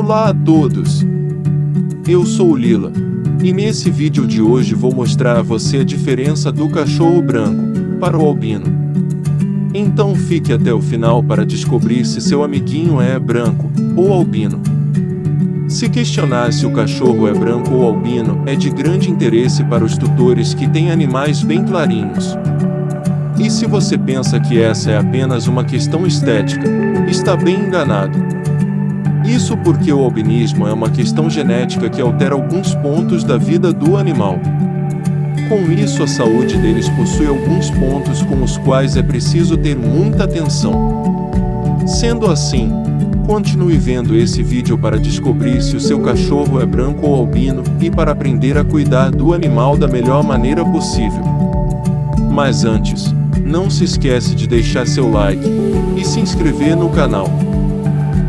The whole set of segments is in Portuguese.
Olá a todos! Eu sou o Lila, e nesse vídeo de hoje vou mostrar a você a diferença do cachorro branco para o albino. Então fique até o final para descobrir se seu amiguinho é branco ou albino. Se questionar se o cachorro é branco ou albino é de grande interesse para os tutores que têm animais bem clarinhos. E se você pensa que essa é apenas uma questão estética, está bem enganado. Isso porque o albinismo é uma questão genética que altera alguns pontos da vida do animal. Com isso, a saúde deles possui alguns pontos com os quais é preciso ter muita atenção. Sendo assim, continue vendo esse vídeo para descobrir se o seu cachorro é branco ou albino e para aprender a cuidar do animal da melhor maneira possível. Mas antes, não se esquece de deixar seu like e se inscrever no canal.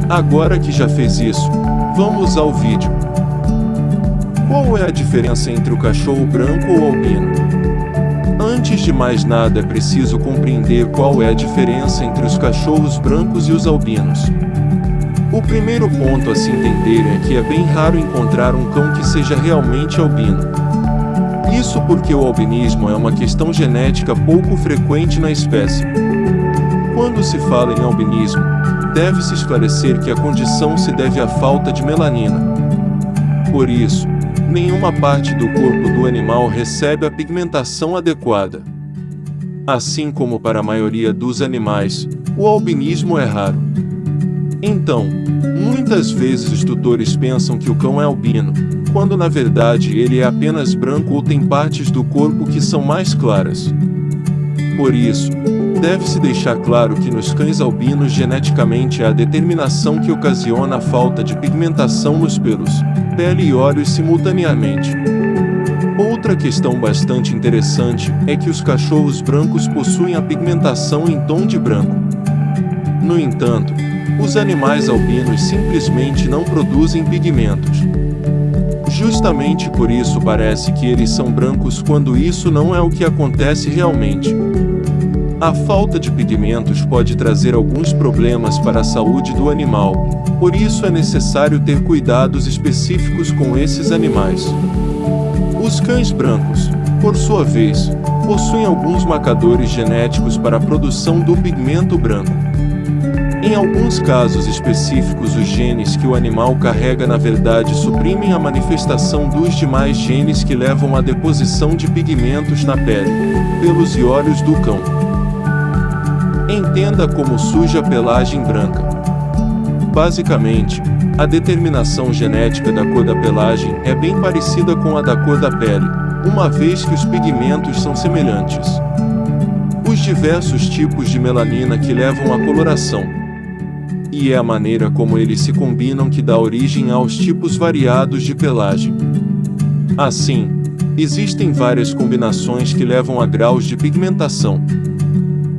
Agora que já fez isso, vamos ao vídeo. Qual é a diferença entre o cachorro branco ou albino? Antes de mais nada é preciso compreender qual é a diferença entre os cachorros brancos e os albinos. O primeiro ponto a se entender é que é bem raro encontrar um cão que seja realmente albino. Isso porque o albinismo é uma questão genética pouco frequente na espécie. Quando se fala em albinismo, deve-se esclarecer que a condição se deve à falta de melanina. Por isso, nenhuma parte do corpo do animal recebe a pigmentação adequada. Assim como para a maioria dos animais, o albinismo é raro. Então, muitas vezes os tutores pensam que o cão é albino, quando na verdade ele é apenas branco ou tem partes do corpo que são mais claras. Por isso, deve-se deixar claro que nos cães albinos geneticamente é a determinação que ocasiona a falta de pigmentação nos pelos, pele e olhos simultaneamente. Outra questão bastante interessante é que os cachorros brancos possuem a pigmentação em tom de branco. No entanto, os animais albinos simplesmente não produzem pigmentos. Justamente por isso parece que eles são brancos quando isso não é o que acontece realmente. A falta de pigmentos pode trazer alguns problemas para a saúde do animal, por isso é necessário ter cuidados específicos com esses animais. Os cães brancos, por sua vez, possuem alguns marcadores genéticos para a produção do pigmento branco. Em alguns casos específicos, os genes que o animal carrega na verdade suprimem a manifestação dos demais genes que levam à deposição de pigmentos na pele, pelos e olhos do cão. Entenda como surge a pelagem branca. Basicamente, a determinação genética da cor da pelagem é bem parecida com a da cor da pele, uma vez que os pigmentos são semelhantes. Os diversos tipos de melanina que levam à coloração. E é a maneira como eles se combinam que dá origem aos tipos variados de pelagem. Assim, existem várias combinações que levam a graus de pigmentação.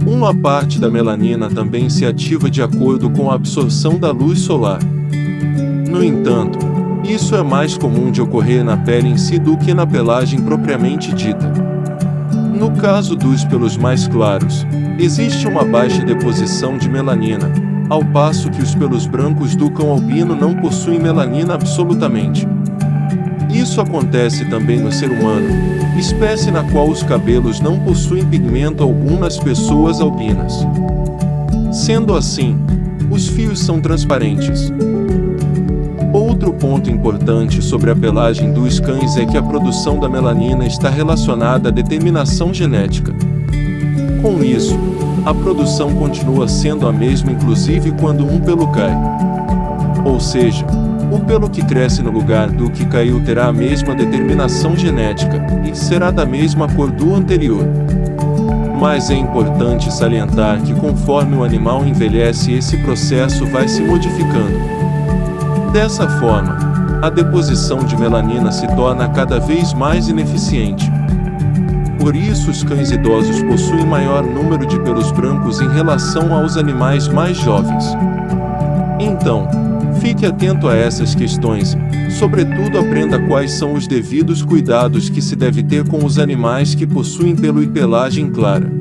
Uma parte da melanina também se ativa de acordo com a absorção da luz solar. No entanto, isso é mais comum de ocorrer na pele em si do que na pelagem propriamente dita. No caso dos pelos mais claros, existe uma baixa deposição de melanina, ao passo que os pelos brancos do cão albino não possuem melanina absolutamente. Isso acontece também no ser humano, espécie na qual os cabelos não possuem pigmento algum nas pessoas albinas. Sendo assim, os fios são transparentes. Outro ponto importante sobre a pelagem dos cães é que a produção da melanina está relacionada à determinação genética. Com isso, a produção continua sendo a mesma inclusive quando um pelo cai. Ou seja, o pelo que cresce no lugar do que caiu terá a mesma determinação genética, e será da mesma cor do anterior. Mas é importante salientar que conforme o animal envelhece esse processo vai se modificando. Dessa forma, a deposição de melanina se torna cada vez mais ineficiente. Por isso os cães idosos possuem maior número de pelos brancos em relação aos animais mais jovens. Então, fique atento a essas questões, sobretudo aprenda quais são os devidos cuidados que se deve ter com os animais que possuem pelo e pelagem clara.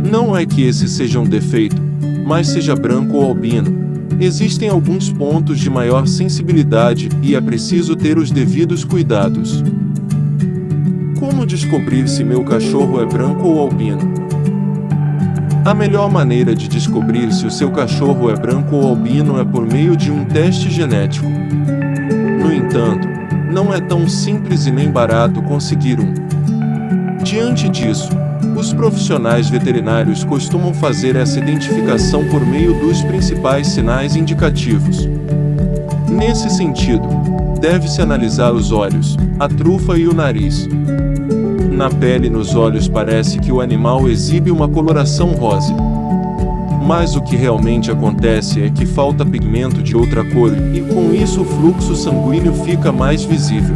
Não é que esse seja um defeito, mas seja branco ou albino, existem alguns pontos de maior sensibilidade e é preciso ter os devidos cuidados. Como descobrir se meu cachorro é branco ou albino? A melhor maneira de descobrir se o seu cachorro é branco ou albino é por meio de um teste genético. No entanto, não é tão simples e nem barato conseguir um. Diante disso, os profissionais veterinários costumam fazer essa identificação por meio dos principais sinais indicativos. Nesse sentido, deve-se analisar os olhos, a trufa e o nariz. Na pele e nos olhos parece que o animal exibe uma coloração rosa. Mas o que realmente acontece é que falta pigmento de outra cor e com isso o fluxo sanguíneo fica mais visível.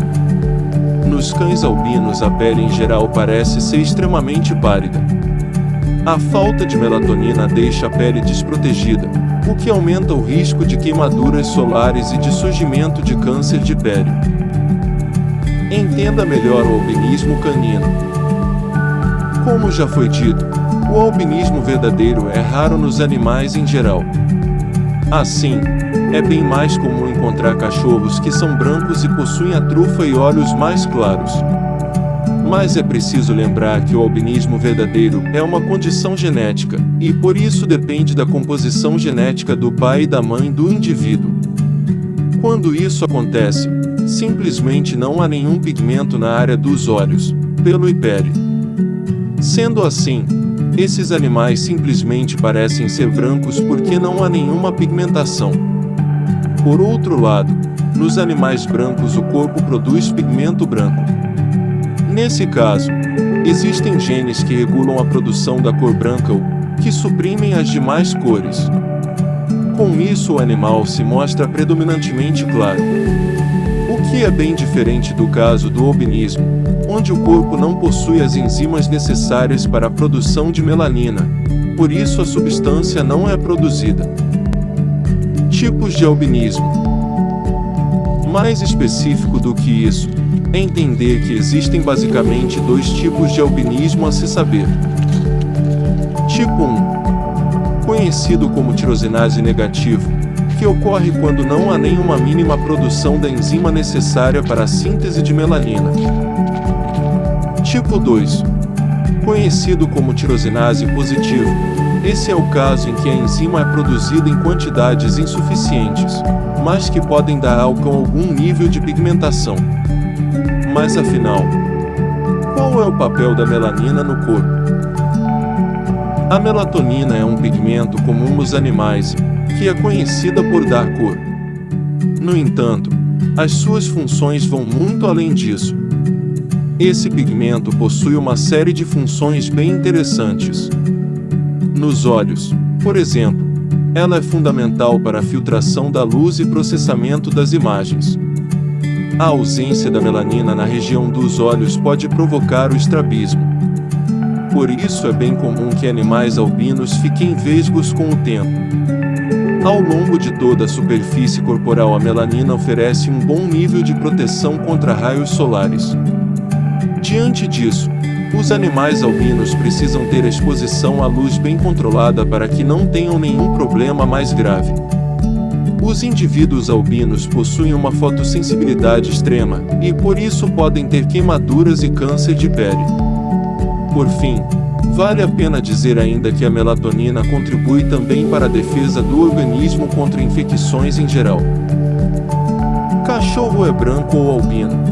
Nos cães albinos a pele em geral parece ser extremamente pálida. A falta de melatonina deixa a pele desprotegida, o que aumenta o risco de queimaduras solares e de surgimento de câncer de pele. Entenda melhor o albinismo canino. Como já foi dito, o albinismo verdadeiro é raro nos animais em geral. Assim, é bem mais comum encontrar cachorros que são brancos e possuem a trufa e olhos mais claros. Mas é preciso lembrar que o albinismo verdadeiro é uma condição genética, e por isso depende da composição genética do pai e da mãe do indivíduo. Quando isso acontece, simplesmente não há nenhum pigmento na área dos olhos, pelo e pele. Sendo assim, esses animais simplesmente parecem ser brancos porque não há nenhuma pigmentação. Por outro lado, nos animais brancos o corpo produz pigmento branco. Nesse caso, existem genes que regulam a produção da cor branca ou que suprimem as demais cores. Com isso o animal se mostra predominantemente claro. O que é bem diferente do caso do albinismo, onde o corpo não possui as enzimas necessárias para a produção de melanina, por isso a substância não é produzida. Tipos de albinismo. Mais específico do que isso, é entender que existem basicamente dois tipos de albinismo a se saber. Tipo 1, conhecido como tirosinase negativo, que ocorre quando não há nenhuma mínima produção da enzima necessária para a síntese de melanina. Tipo 2, conhecido como tirosinase positivo, esse é o caso em que a enzima é produzida em quantidades insuficientes, mas que podem dar ao cão algum nível de pigmentação. Mas afinal, qual é o papel da melanina no corpo? A melatonina é um pigmento comum nos animais, que é conhecida por dar cor. No entanto, as suas funções vão muito além disso. Esse pigmento possui uma série de funções bem interessantes. Nos olhos, por exemplo, ela é fundamental para a filtração da luz e processamento das imagens. A ausência da melanina na região dos olhos pode provocar o estrabismo. Por isso é bem comum que animais albinos fiquem vesgos com o tempo. Ao longo de toda a superfície corporal, a melanina oferece um bom nível de proteção contra raios solares. Diante disso, os animais albinos precisam ter a exposição à luz bem controlada para que não tenham nenhum problema mais grave. Os indivíduos albinos possuem uma fotossensibilidade extrema, e por isso podem ter queimaduras e câncer de pele. Por fim, vale a pena dizer ainda que a melatonina contribui também para a defesa do organismo contra infecções em geral. Cachorro é branco ou albino?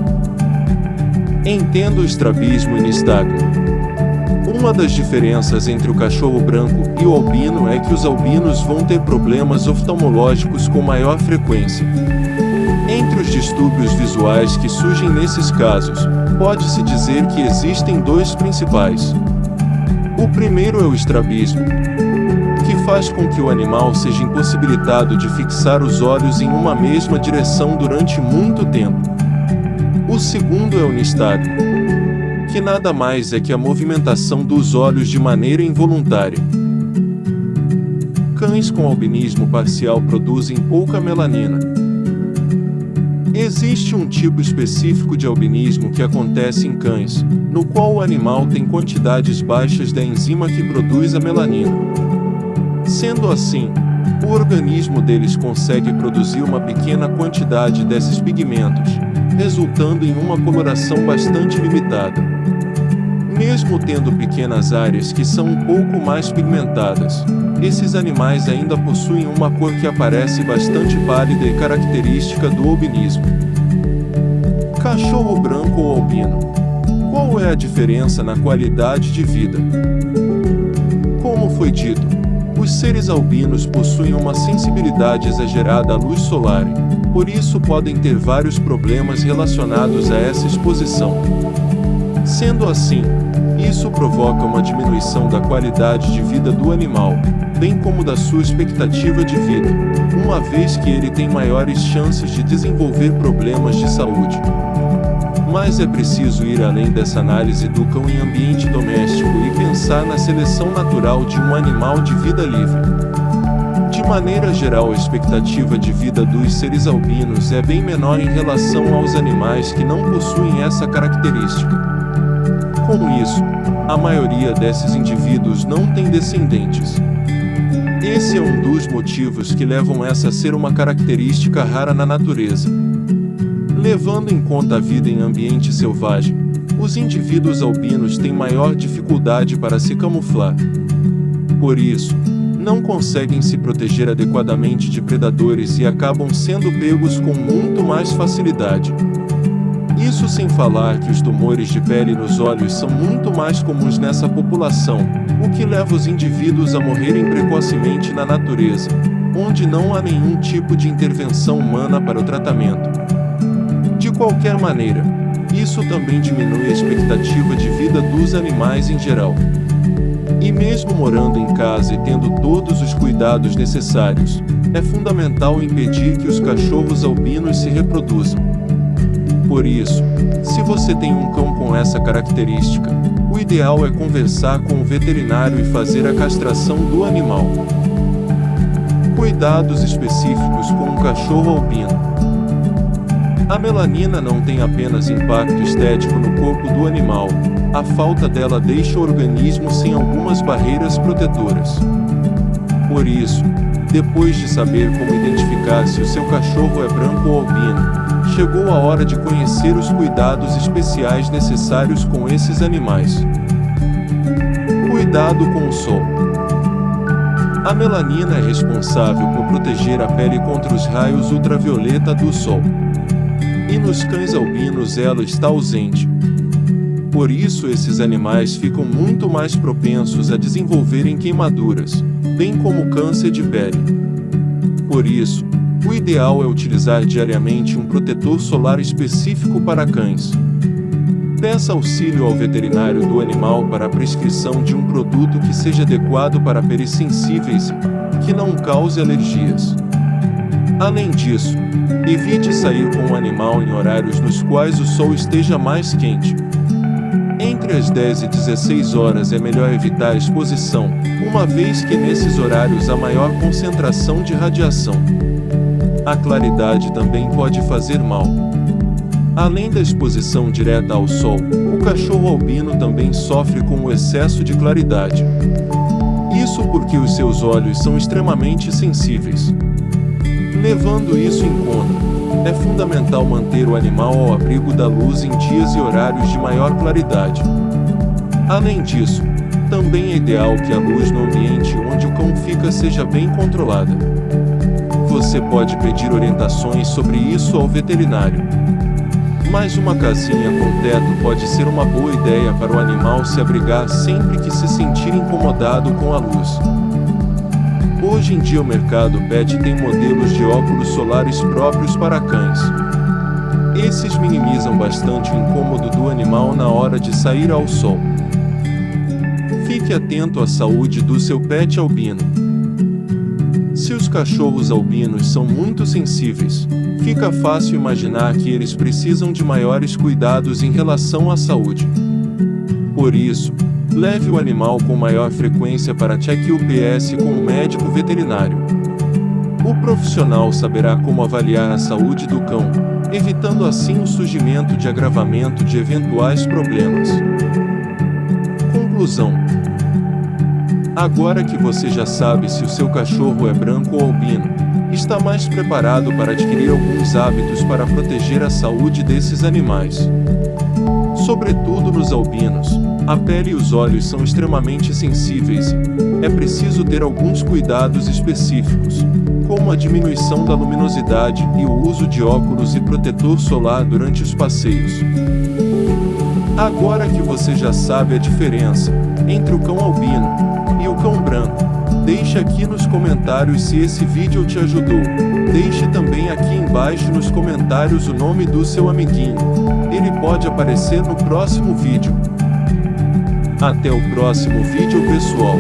Entenda o estrabismo e nistagmo. Uma das diferenças entre o cachorro branco e o albino é que os albinos vão ter problemas oftalmológicos com maior frequência. Entre os distúrbios visuais que surgem nesses casos, pode-se dizer que existem dois principais. O primeiro é o estrabismo, que faz com que o animal seja impossibilitado de fixar os olhos em uma mesma direção durante muito tempo. O segundo é o nistagmo, que nada mais é que a movimentação dos olhos de maneira involuntária. Cães com albinismo parcial produzem pouca melanina. Existe um tipo específico de albinismo que acontece em cães, no qual o animal tem quantidades baixas da enzima que produz a melanina. Sendo assim, o organismo deles consegue produzir uma pequena quantidade desses pigmentos, resultando em uma coloração bastante limitada. Mesmo tendo pequenas áreas que são um pouco mais pigmentadas, esses animais ainda possuem uma cor que aparece bastante pálida e característica do albinismo. Cachorro branco ou albino. Qual é a diferença na qualidade de vida? Como foi dito, os seres albinos possuem uma sensibilidade exagerada à luz solar, por isso podem ter vários problemas relacionados a essa exposição. Sendo assim, isso provoca uma diminuição da qualidade de vida do animal, bem como da sua expectativa de vida, uma vez que ele tem maiores chances de desenvolver problemas de saúde. Mas é preciso ir além dessa análise do cão em ambiente doméstico e pensar na seleção natural de um animal de vida livre. De maneira geral, a expectativa de vida dos seres albinos é bem menor em relação aos animais que não possuem essa característica. Com isso, a maioria desses indivíduos não tem descendentes. Esse é um dos motivos que levam essa a ser uma característica rara na natureza. Levando em conta a vida em ambiente selvagem, os indivíduos albinos têm maior dificuldade para se camuflar. Por isso, não conseguem se proteger adequadamente de predadores e acabam sendo pegos com muito mais facilidade. Isso sem falar que os tumores de pele nos olhos são muito mais comuns nessa população, o que leva os indivíduos a morrerem precocemente na natureza, onde não há nenhum tipo de intervenção humana para o tratamento. De qualquer maneira, isso também diminui a expectativa de vida dos animais em geral. E mesmo morando em casa e tendo todos os cuidados necessários, é fundamental impedir que os cachorros albinos se reproduzam. Por isso, se você tem um cão com essa característica, o ideal é conversar com o veterinário e fazer a castração do animal. Cuidados específicos com um cachorro albino. A melanina não tem apenas impacto estético no corpo do animal, a falta dela deixa o organismo sem algumas barreiras protetoras. Por isso, depois de saber como identificar se o seu cachorro é branco ou albino, chegou a hora de conhecer os cuidados especiais necessários com esses animais. Cuidado com o sol. A melanina é responsável por proteger a pele contra os raios ultravioleta do sol. E nos cães albinos ela está ausente. Por isso esses animais ficam muito mais propensos a desenvolverem queimaduras, bem como câncer de pele. Por isso, o ideal é utilizar diariamente um protetor solar específico para cães. Peça auxílio ao veterinário do animal para a prescrição de um produto que seja adequado para peles sensíveis e que não cause alergias. Além disso, evite sair com o animal em horários nos quais o sol esteja mais quente. Entre as 10 e 16 horas é melhor evitar a exposição, uma vez que nesses horários há maior concentração de radiação. A claridade também pode fazer mal. Além da exposição direta ao sol, o cachorro albino também sofre com o excesso de claridade. Isso porque os seus olhos são extremamente sensíveis. Levando isso em conta, é fundamental manter o animal ao abrigo da luz em dias e horários de maior claridade. Além disso, também é ideal que a luz no ambiente onde o cão fica seja bem controlada. Você pode pedir orientações sobre isso ao veterinário. Mas uma casinha com teto pode ser uma boa ideia para o animal se abrigar sempre que se sentir incomodado com a luz. Hoje em dia o mercado pet tem modelos de óculos solares próprios para cães. Esses minimizam bastante o incômodo do animal na hora de sair ao sol. Fique atento à saúde do seu pet albino. Se os cachorros albinos são muito sensíveis, fica fácil imaginar que eles precisam de maiores cuidados em relação à saúde. Por isso, leve o animal com maior frequência para check-ups com um médico veterinário. O profissional saberá como avaliar a saúde do cão, evitando assim o surgimento de agravamento de eventuais problemas. Conclusão: Agora que você já sabe se o seu cachorro é branco ou albino, está mais preparado para adquirir alguns hábitos para proteger a saúde desses animais. Sobretudo nos albinos, a pele e os olhos são extremamente sensíveis e é preciso ter alguns cuidados específicos, como a diminuição da luminosidade e o uso de óculos e protetor solar durante os passeios. Agora que você já sabe a diferença entre o cão albino e o cão branco, deixe aqui nos comentários se esse vídeo te ajudou. Deixe também aqui embaixo nos comentários o nome do seu amiguinho. Ele pode aparecer no próximo vídeo. Até o próximo vídeo, pessoal.